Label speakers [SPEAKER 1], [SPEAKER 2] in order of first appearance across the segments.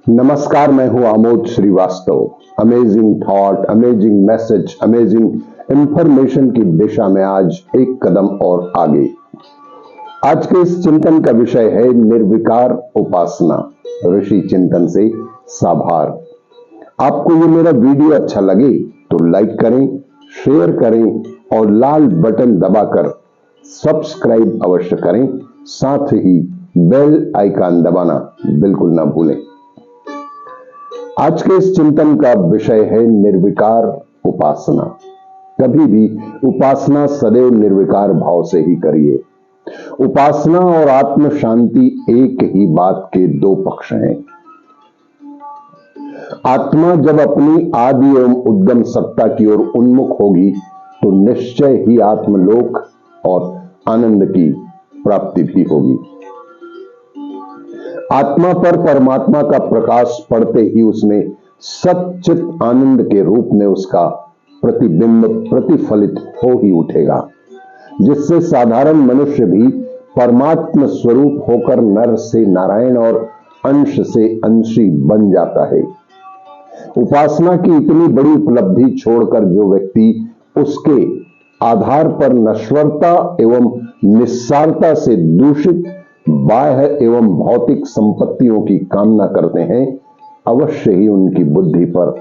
[SPEAKER 1] नमस्कार, मैं हूं Amod Shrivastava. Amazing thought, amazing message, amazing information की दिशा में आज एक कदम और आगे। आज के इस चिंतन का विषय है निर्विकार उपासना, ऋषि चिंतन से साभार। आपको ये मेरा वीडियो अच्छा लगे तो लाइक करें, शेयर करें और लाल बटन दबाकर सब्सक्राइब अवश्य करें। साथ ही बेल आइकन दबाना बिल्कुल ना भूलें। आज के इस चिंतन का विषय है निर्विकार उपासना। कभी भी उपासना सदैव निर्विकार भाव से ही करिए। उपासना और आत्म शांति एक ही बात के दो पक्ष हैं। आत्मा जब अपनी आदि एवं उद्गम सत्ता की ओर उन्मुख होगी तो निश्चय ही आत्मलोक और आनंद की प्राप्ति भी होगी। आत्मा पर परमात्मा का प्रकाश पड़ते ही उसमें सच्चित आनंद के रूप में उसका प्रतिबिंब प्रतिफलित हो ही उठेगा, जिससे साधारण मनुष्य भी परमात्म स्वरूप होकर नर से नारायण और अंश से अंशी बन जाता है। उपासना की इतनी बड़ी उपलब्धि छोड़कर जो व्यक्ति उसके आधार पर नश्वरता एवं निस्सारता से दूषित बाह्य एवं भौतिक संपत्तियों की कामना करते हैं, अवश्य ही उनकी बुद्धि पर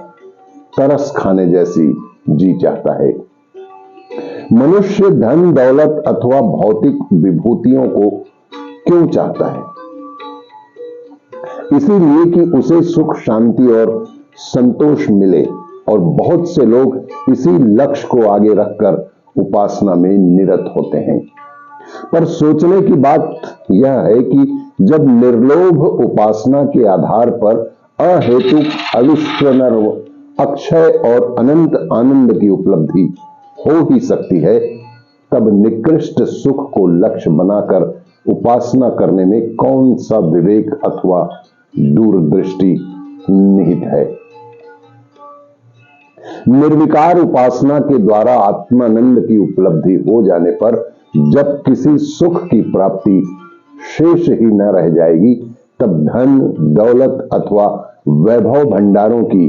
[SPEAKER 1] तरस खाने जैसी जी चाहता है। मनुष्य धन दौलत अथवा भौतिक विभूतियों को क्यों चाहता है? इसीलिए कि उसे सुख शांति और संतोष मिले, और बहुत से लोग इसी लक्ष्य को आगे रखकर उपासना में निरत होते हैं। पर सोचने की बात यह है कि जब निर्लोभ उपासना के आधार पर अहेतुक अविश्वसनीय अक्षय और अनंत आनंद की उपलब्धि हो ही सकती है, तब निकृष्ट सुख को लक्ष्य बनाकर उपासना करने में कौन सा विवेक अथवा दूरदृष्टि निहित है। निर्विकार उपासना के द्वारा आत्मानंद की उपलब्धि हो जाने पर जब किसी सुख की प्राप्ति शेष ही न रह जाएगी, तब धन दौलत अथवा वैभव भंडारों की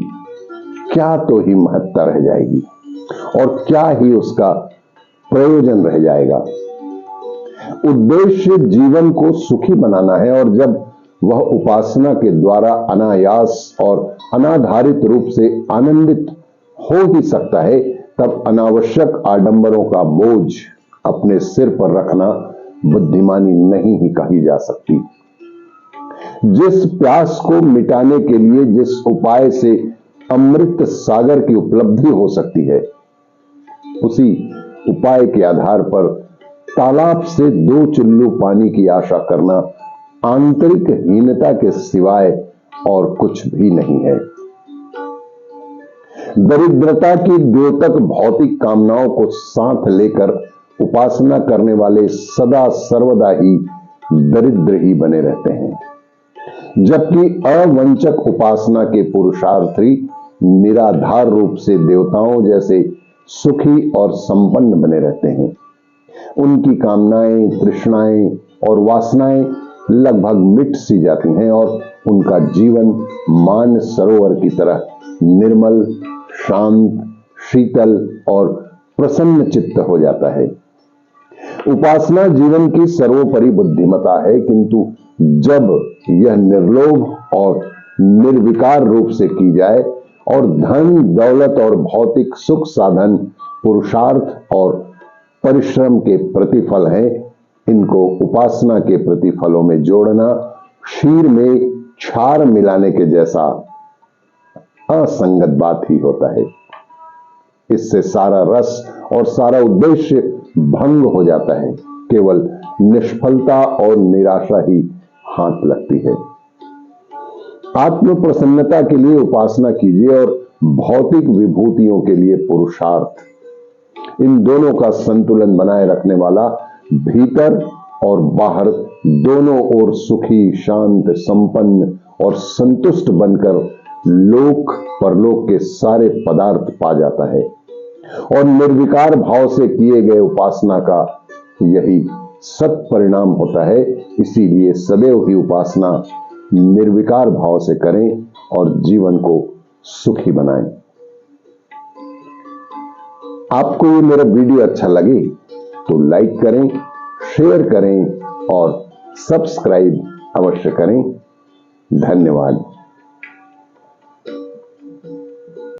[SPEAKER 1] क्या तो ही महत्ता रह जाएगी और क्या ही उसका प्रयोजन रह जाएगा। उद्देश्य जीवन को सुखी बनाना है, और जब वह उपासना के द्वारा अनायास और अनाधारित रूप से आनंदित हो ही सकता है, तब अनावश्यक आडंबरों का बोझ अपने सिर पर रखना बुद्धिमानी नहीं ही कही जा सकती। जिस प्यास को मिटाने के लिए जिस उपाय से अमृत सागर की उपलब्धि हो सकती है, उसी उपाय के आधार पर तालाब से 2 चुल्लू पानी की आशा करना आंतरिक हीनता के सिवाय और कुछ भी नहीं है। दरिद्रता की द्योतक भौतिक कामनाओं को साथ लेकर उपासना करने वाले सदा सर्वदा ही दरिद्र ही बने रहते हैं, जबकि अवंचक उपासना के पुरुषार्थी निराधार रूप से देवताओं जैसे सुखी और संपन्न बने रहते हैं। उनकी कामनाएं, तृष्णाएं और वासनाएं लगभग मिट सी जाती हैं और उनका जीवन मान सरोवर की तरह निर्मल, शांत, शीतल और प्रसन्न चित्त हो जाता है। उपासना जीवन की सर्वोपरि बुद्धिमता है, किंतु जब यह निर्लोभ और निर्विकार रूप से की जाए और धन दौलत और भौतिक सुख साधन पुरुषार्थ और परिश्रम के प्रतिफल हैं, इनको उपासना के प्रतिफलों में जोड़ना क्षीर में क्षार मिलाने के जैसा असंगत बात ही होता है। इससे सारा रस और सारा उद्देश्य भंग हो जाता है, केवल निष्फलता और निराशा ही हाथ लगती है। आत्म प्रसन्नता के लिए उपासना कीजिए और भौतिक विभूतियों के लिए पुरुषार्थ। इन दोनों का संतुलन बनाए रखने वाला भीतर और बाहर दोनों ओर सुखी, शांत, संपन्न और संतुष्ट बनकर लोक परलोक के सारे पदार्थ पा जाता है। और निर्विकार भाव से किए गए उपासना का यही सत परिणाम होता है। इसीलिए सदैव ही उपासना निर्विकार भाव से करें और जीवन को सुखी बनाएं। आपको ये मेरा वीडियो अच्छा लगे तो लाइक करें, शेयर करें और सब्सक्राइब अवश्य करें। धन्यवाद।